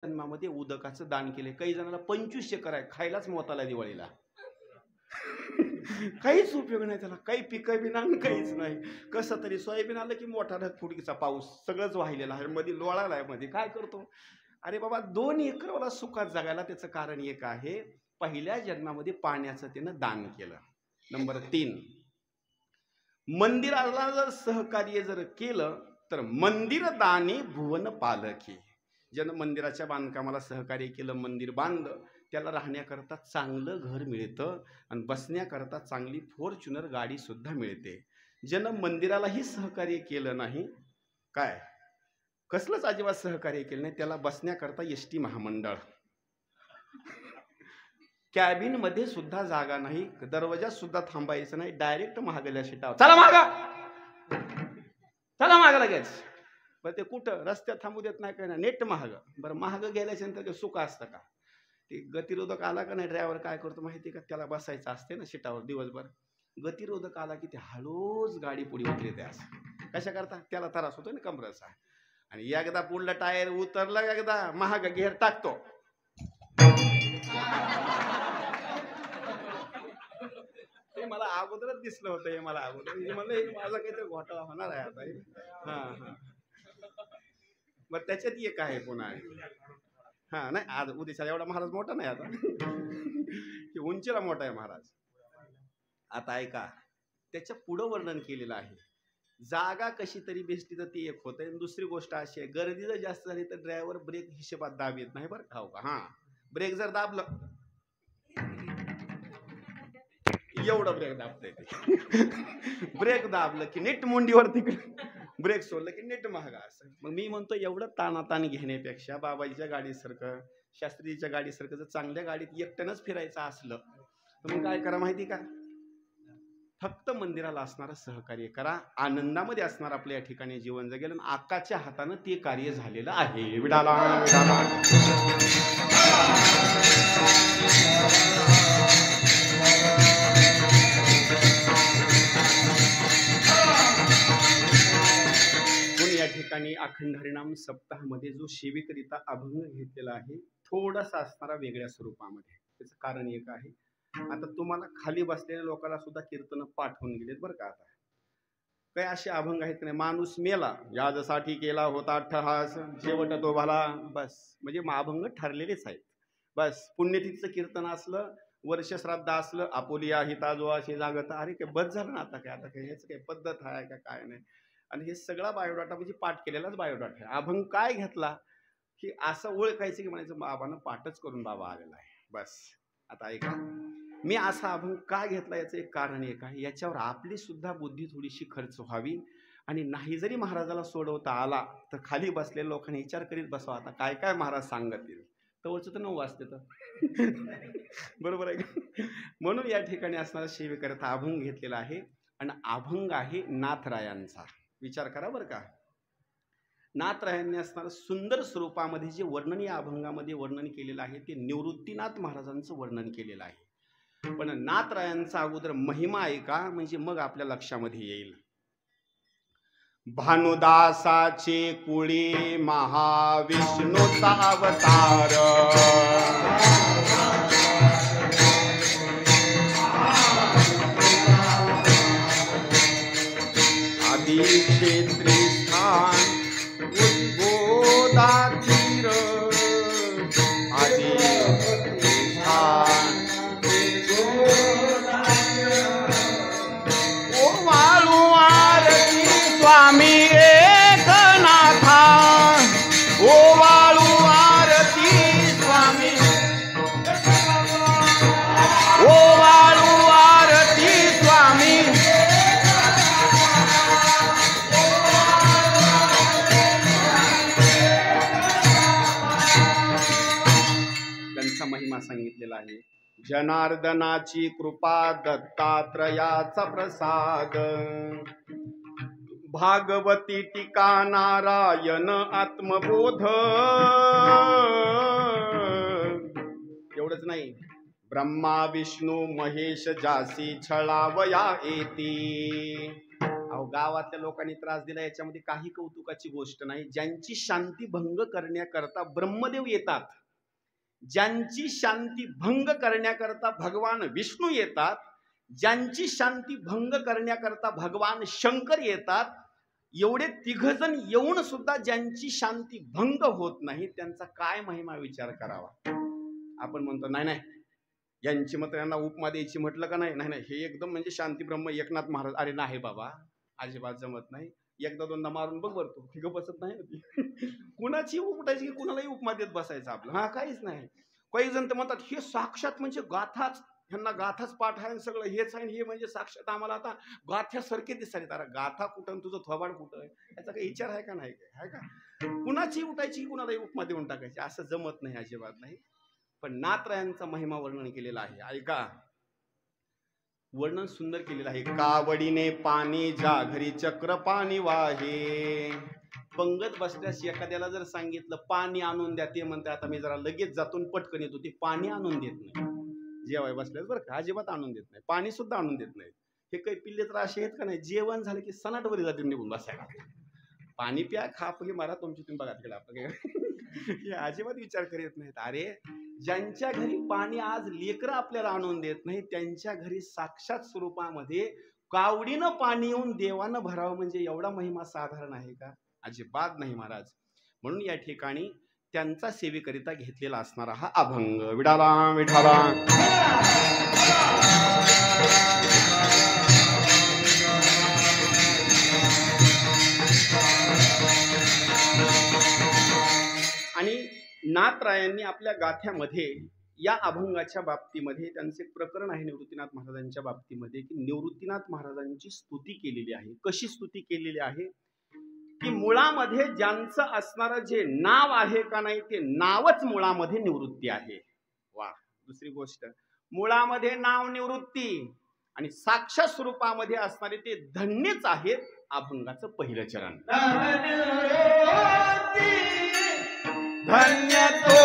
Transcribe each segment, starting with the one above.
जन्मामध्ये उदकाचं दान केले. काही जणांना 25 एकर आहे, खायलाच मोताला दिवाळीला. काहीच उपयोग नाही त्याला, काही पिकं बिना काहीच नाही. कसं तरी सोयाबीन आलं की मोठा ढगफुटीचा पाऊस, सगळंच वाहिलेला आहे, मध्ये लोळाला आहे, मध्ये काय करतो. अरे बाबा 2 एकरवाला सुखात जगायला त्याचं कारण एक आहे, पहिल्या जन्मामध्ये पाण्याचं त्यानं दान केलं. नंबर 3, मंदिराला जर सहकार्य जर केलं तर मंदिर दानी भुवन पालखी. ज्यानं मंदिराच्या बांधकामाला सहकार्य केलं, मंदिर बांधलं, त्याला राहण्याकरता चांगलं घर मिळतं आणि बसण्याकरता चांगली फॉर्च्युनर गाडी सुद्धा मिळते. ज्यानं मंदिरालाही सहकार्य केलं नाही, काय कसलंच अजिबात सहकार्य केलं नाही, त्याला बसण्याकरता एसटी महामंडळ, कॅबिन मध्ये सुद्धा जागा नाही, दरवाजात सुद्धा थांबायचं नाही, डायरेक्ट महागल्या सीटावर चला मागा, चला मागा लगेच. बरं ते कुठं रस्त्यात थांबू देत नाही, काय ना नेट महाग. बरं महाग गेल्याच्या नंतर ते सुख असतं का? ते गतिरोधक आला का नाही, ड्रायव्हर काय करतो माहिती का, त्याला बसायचं असते ना सीटावर दिवसभर. गतिरोधक आला की ते हळूच गाडी पुढे उतरते. असं कशा करता, त्याला त्रास होतो ना कमरेचा. आणि एकदा पुढलं टायर उतरलं, एकदा महाग गेअर टाकतो, ते मला अगोदरच दिसलं होतं. हे मला अगोदर म्हणलं माझा काहीतरी घोटाळा होणार आहे आता. हा मग त्याच्यात एक आहे पुन्हा. हा नाही, आज उद्याचा एवढा महाराज मोठा नाही आता, की उंचीला मोठा आहे महाराज. आता ऐका, त्याच्या पुढं वर्णन केलेलं आहे. जागा कशी तरी बेस्टी तर ती एक होत आहे. दुसरी गोष्ट अशी आहे, गर्दी जर जास्त झाली तर ड्रायव्हर ब्रेक हिशोबात दाब येत नाही बरं का. हा ब्रेक जर दाबलं, एवढं ब्रेक दाबतंय ते, ब्रेक दाबलं की नीट मुंडीवर तिकडे, ब्रेक सोडलं की नीट महागा. असं मग मी म्हणतो, एवढं तानातान घेण्यापेक्षा बाबाजीच्या गाडीसारखं, शास्त्रीच्या गाडीसारखं जर चांगल्या गाडीत एकट्यानंच फिरायचं असलं तर मग काय करा माहिती का, फक्त मंदिराला असणारं सहकार्य करा. आनंदामध्ये असणार आपल्या या ठिकाणी जीवन जगेल आणि आकाच्या हातानं ते कार्य झालेलं आहे. विडाला या ठिकाणी अखंड हरिनाम सप्ताहामध्ये जो सेविकरिता अभंग घेतलेला आहे, थोडासा असणारा वेगळ्या स्वरूपामध्ये. त्याचं कारण एक आहे, आता तुम्हाला खाली बसलेल्या लोकांना सुद्धा कीर्तन पाठवून गेलेत बरं का. आता काही असे अभंग आहेत नाही, माणूस मेला यासाठी केला होता अट्टहास, शेवट तो भला, बस म्हणजे अभंग ठरलेलेच आहेत. बस पुण्यतिथीचं कीर्तन असलं, वर्ष श्राद्ध असलं, आपोलिया हिता जो असे जागत, अरे काय बस झालं ना. आता काय ह्याच काही पद्धत आहे का काय नाही. आणि हे सगळा बायोडाटा म्हणजे पाठ केलेलाच बायोडाटा आहे. अभंग काय घेतला की असं ओळखायचं की म्हणायचं बाबानं पाठच करून बाबा आलेला आहे. बस आता ऐका, मी असा अभंग का घेतला याचं एक कारण एक आहे, याच्यावर आपली सुद्धा बुद्धी थोडीशी खर्च व्हावी. आणि नाही जरी महाराजाला सोडवता आला तर खाली बसलेल्या लोकांनी विचार करीत बसावा, आता काय काय महाराज सांगतील. तवरचं तर 9 वाजते तर बरोबर आहे का. म्हणून या ठिकाणी असणारा सेवेकरता अभंग घेतलेला आहे. आणि अभंग आहे नाथरायांचा. विचार करा बरं का, नाथरायांनी असणारं सुंदर स्वरूपामध्ये जे वर्णन या अभंगामध्ये वर्णन केलेलं आहे ते निवृत्तीनाथ महाराजांचं वर्णन केलेलं आहे. पण नाथरायांचा अगोदर महिमा ऐका, म्हणजे मग आपल्या लक्षामध्ये येईल. भानुदासाचे कुळी महाविष्णूचा अवतार, आदी क्षेत्री स्थान उद्बोधातीर, आदी स्थान ओ वाळू आरती स्वामी एकनाथा, ओ वाळू आरती स्वामी, ओ वाळू आरती स्वामी. त्यांचा महिमा सांगितलेला आहे. जनार्दनाची कृपा, दत्तात्रयाचा प्रसाद, भागवती टीका, नारायण आत्मबोध. एवढंच नाही, ब्रह्मा विष्णू महेश जासी छळावया येती. अहो गावातल्या लोकांनी त्रास दिला याच्यामध्ये काही कौतुकाची गोष्ट नाही. ज्यांची शांती भंग करण्याकरता ब्रह्मदेव येतात, ज्यांची शांती भंग करण्याकरता भगवान विष्णू येतात, ज्यांची शांती भंग करण्याकरता भगवान शंकर येतात, एवढे तिघजण येऊन सुद्धा ज्यांची शांती भंग होत नाही, त्यांचा काय महिमा विचार करावा. आपण म्हणतो नाही नाही यांची मत यांना उपमा द्यायची म्हटलं का नाही नाही हे एकदम म्हणजे शांती ब्रह्म एकनाथ महाराज. अरे नाही बाबा, अजिबात जमत नाही. एकदा दोनदा मारून बघ बरतो, ठीक बसत नाही होती. कुणाची उपटायची की कुणालाही उपमा देत बसायचं आपलं, हा काहीच नाही. काही जण तर म्हणतात हे साक्षात म्हणजे गाथाच, ह्यांना गाथाच पाठ आहे सगळं हेच आहे, हे म्हणजे साक्षात आम्हाला आता गाथ्यासारखे दिसतात. अरे गाथा कुठं तुझं थोबाड कुठं, याचा काही विचार आहे का नाही आहे का. कुणाची उठायची कुणालाही उपमा देऊन टाकायची, असं जमत नाही, अजिबात नाही. पण नाथरायांचा महिमा वर्णन केलेला आहे. ऐका, वर्णन सुंदर केलेलं आहे. कावडीने पाणी ज्या घरी चक्र पाणी वाहे. पंगत बसल्यास एखाद्याला जर सांगितलं पाणी आणून द्या, ते म्हणते आता मी जरा लगेच जातून पटकन येतो, ते पाणी आणून देत नाही. जेवाय बसल्यास बरं का, अजिबात आणून देत नाही, पाणी सुद्धा आणून देत नाही. हे काही पिल्ले तर असे आहेत का नाही, जेवण झालं की सनाटवरी जातील निघून बसायला. पाणी प्या, खा, पहिले मारा, तुमची तुम्ही बघा तिकडे. आपलं हे अजिबात विचार करीत नाहीत. अरे ज्यांच्या घरी पाणी आज लेकरं आपल्याला आणून देत नाही, त्यांच्या घरी साक्षात स्वरूपामध्ये कावडीनं पाणी येऊन देवानं भरावं म्हणजे एवढा महिमा साधारण आहे का? अजिबात नाही महाराज. म्हणून या ठिकाणी त्यांचा सेवेकरिता घेतलेला असणारा हा अभंग. विडाला विठाला आणि नाथरायांनी आपल्या गाथ्यामध्ये या अभंगाच्या बाबतीमध्ये त्यांचे प्रकरण आहे निवृत्तीनाथ महाराजांच्या बाबतीमध्ये, की निवृत्तीनाथ महाराजांची स्तुती केलेली आहे. कशी स्तुती केलेली आहे की मुळामध्ये ज्यांचं असणारं जे नाव आहे का नाही, ते नावच मुळामध्ये निवृत्ती आहे. वा. दुसरी गोष्ट, मुळामध्ये नाव निवृत्ती आणि साक्षात स्वरूपामध्ये असणारे ते धन्यच आहेत. अभंगाचं पहिलं चरण. धन्य तो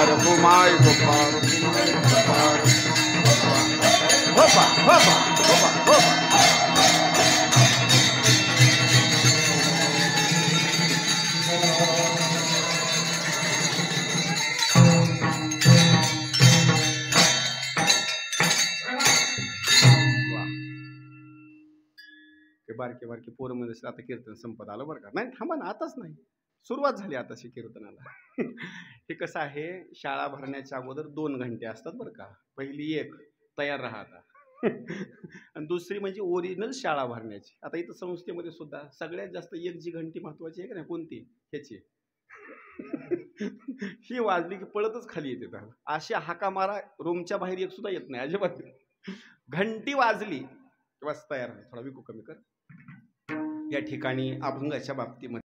रघुमाई गोपाल रघुमाई गोपाल होपा होपा होपा होपा बारके बारके पोरं मध्ये आता कीर्तन संपत आलं बरं का. नाही थांबा ना, आताच नाही, सुरुवात झाली आताशी कीर्तनाला. हे कसं आहे, शाळा भरण्याच्या अगोदर 2 घंटे असतात बरं का. पहिली एक तयार राहा आता. आणि दुसरी म्हणजे ओरिजिनल शाळा भरण्याची. आता इथं संस्थेमध्ये सुद्धा सगळ्यात जास्त एक जी घंटी महत्वाची आहे का नाही, कोणती, ह्याची. ही वाजली की पळतच खाली येते. तर अशी हाका मारा, रूमच्या बाहेर एक सुद्धा येत नाही अजिबात. घंटी वाजली बस तयार. थोडा विकू कमी कर. या ठिकाणी अभंगाच्या बाबतीमध्ये